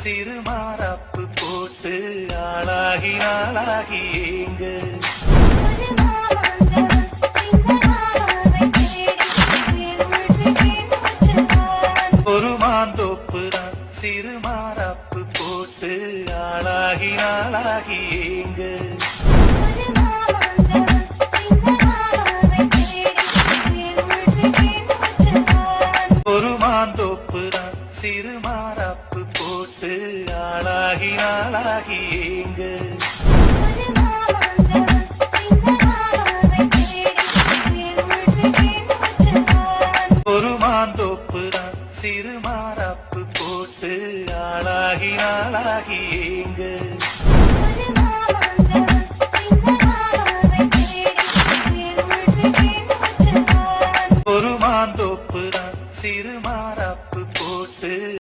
சிறு மாறாப்பு போட்டு ஆளாகி நாளாகி ஏங்க ஒரு மாந்தோப்பு தான் சிறு மாறாப்பு போட்டு ஆளாகி நாளாகி ஏங்க ஒரு மாந்தோப்பு தான் சிறு மாறாப்பு போட்டு ஆளாகி நாளாகி ஏங்க ஒரு மாந்தோப்பு தான் சிறு மாறாப்பு போட்டு ஆளாகி நாளாகி ஏங்க